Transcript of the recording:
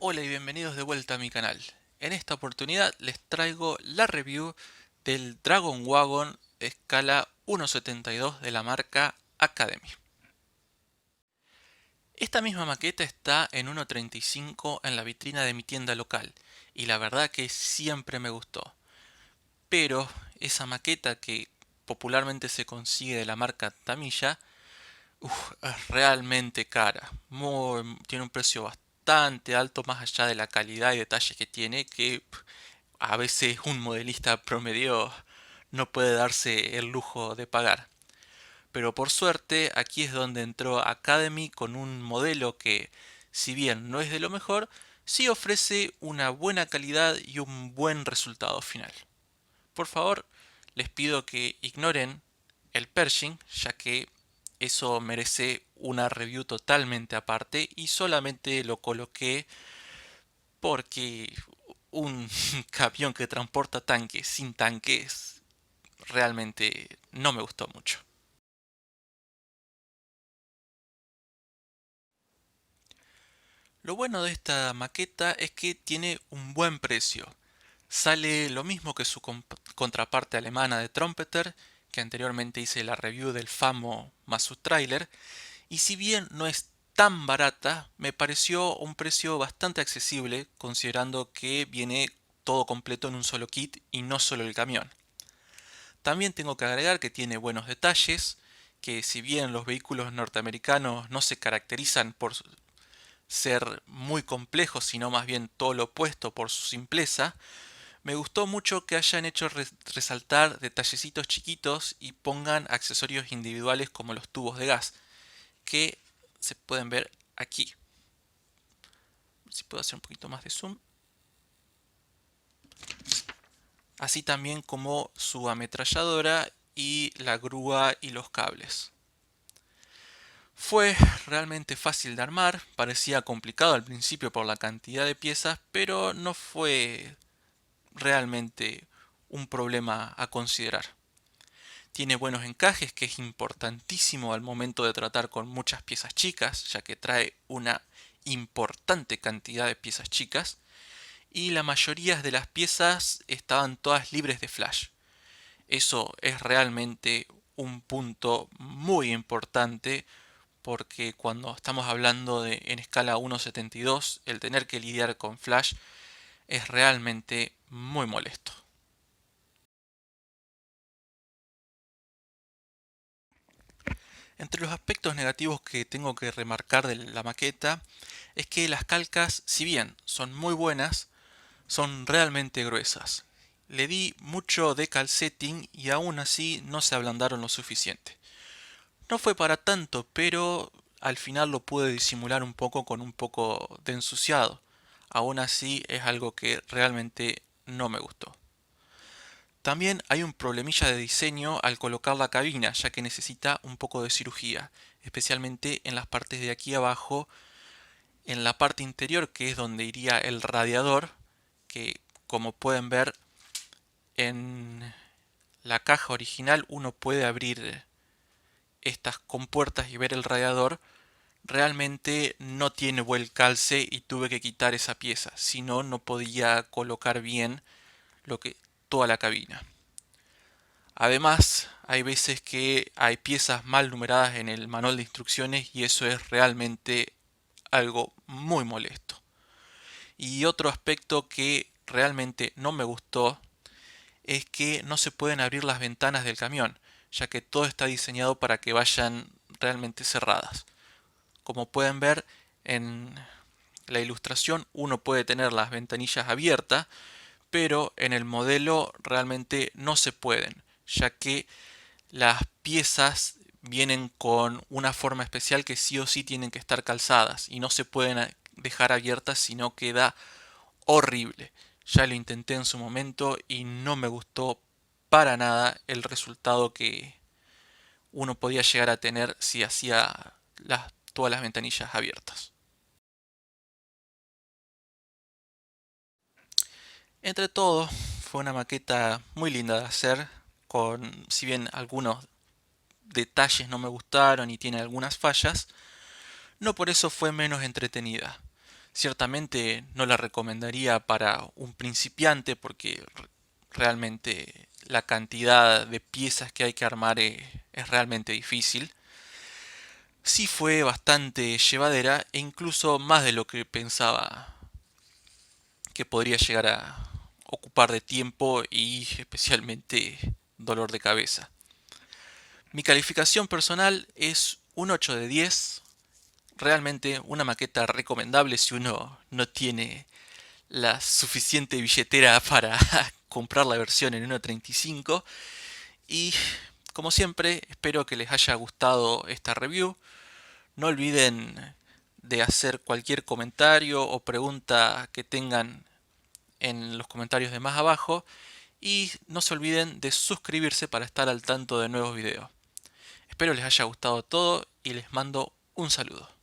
Hola y bienvenidos de vuelta a mi canal. En esta oportunidad les traigo la review del Dragon Wagon escala 1.72 de la marca Academy. Esta misma maqueta está en 1.35 en la vitrina de mi tienda local y la verdad que siempre me gustó. Pero esa maqueta que popularmente se consigue de la marca Tamiya es realmente cara. Tiene un precio bastante alto más allá de la calidad y detalles que tiene, que a veces un modelista promedio no puede darse el lujo de pagar. Pero por suerte aquí es donde entró Academy con un modelo que, si bien no es de lo mejor, sí ofrece una buena calidad y un buen resultado final. Por favor, les pido que ignoren el Pershing, ya que eso merece una review totalmente aparte y solamente lo coloqué porque un camión que transporta tanques sin tanques realmente no me gustó mucho. Lo bueno de esta maqueta es que tiene un buen precio. Sale lo mismo que su contraparte alemana de Trumpeter, que anteriormente hice la review del Famo más su tráiler, y si bien no es tan barata, me pareció un precio bastante accesible considerando que viene todo completo en un solo kit y no solo el camión. También tengo que agregar que tiene buenos detalles, que si bien los vehículos norteamericanos no se caracterizan por ser muy complejos, sino más bien todo lo opuesto por su simpleza, me gustó mucho que hayan hecho resaltar detallecitos chiquitos y pongan accesorios individuales como los tubos de gas, que se pueden ver aquí. Si puedo hacer un poquito más de zoom. Así también como su ametralladora y la grúa y los cables. Fue realmente fácil de armar, parecía complicado al principio por la cantidad de piezas, pero no fue realmente un problema a considerar. Tiene buenos encajes, que es importantísimo al momento de tratar con muchas piezas chicas, ya que trae una importante cantidad de piezas chicas, y la mayoría de las piezas estaban todas libres de flash. Eso es realmente un punto muy importante porque cuando estamos hablando de en escala 1.72, el tener que lidiar con flash es realmente muy molesto. Entre los aspectos negativos que tengo que remarcar de la maqueta es que las calcas, si bien son muy buenas, son realmente gruesas. Le di mucho de calceting y aún así no se ablandaron lo suficiente. No fue para tanto, pero al final lo pude disimular un poco con un poco de ensuciado. Aún así es algo que realmente no me gustó. También hay un problemilla de diseño al colocar la cabina, ya que necesita un poco de cirugía, especialmente en las partes de aquí abajo, en la parte interior que es donde iría el radiador, que como pueden ver en la caja original uno puede abrir estas compuertas y ver el radiador. Realmente no tiene buen calce y tuve que quitar esa pieza, si no, no podía colocar bien lo que toda la cabina. Además, hay veces que hay piezas mal numeradas en el manual de instrucciones y eso es realmente algo muy molesto. Y otro aspecto que realmente no me gustó es que no se pueden abrir las ventanas del camión, ya que todo está diseñado para que vayan realmente cerradas. Como pueden ver en la ilustración, uno puede tener las ventanillas abiertas, pero en el modelo realmente no se pueden, ya que las piezas vienen con una forma especial que sí o sí tienen que estar calzadas y no se pueden dejar abiertas, sino queda horrible. Ya lo intenté en su momento y no me gustó para nada el resultado que uno podía llegar a tener si hacía todas las ventanillas abiertas. Entre todo, fue una maqueta muy linda de hacer, con si bien algunos detalles no me gustaron y tiene algunas fallas, no por eso fue menos entretenida. Ciertamente no la recomendaría para un principiante porque realmente la cantidad de piezas que hay que armar es realmente difícil. Sí fue bastante llevadera e incluso más de lo que pensaba que podría llegar a ocupar de tiempo y especialmente dolor de cabeza. Mi calificación personal es un 8 de 10. Realmente una maqueta recomendable si uno no tiene la suficiente billetera para comprar la versión en 1.35. Y como siempre, espero que les haya gustado esta review. No olviden de hacer cualquier comentario o pregunta que tengan en los comentarios de más abajo. Y no se olviden de suscribirse para estar al tanto de nuevos videos. Espero les haya gustado todo y les mando un saludo.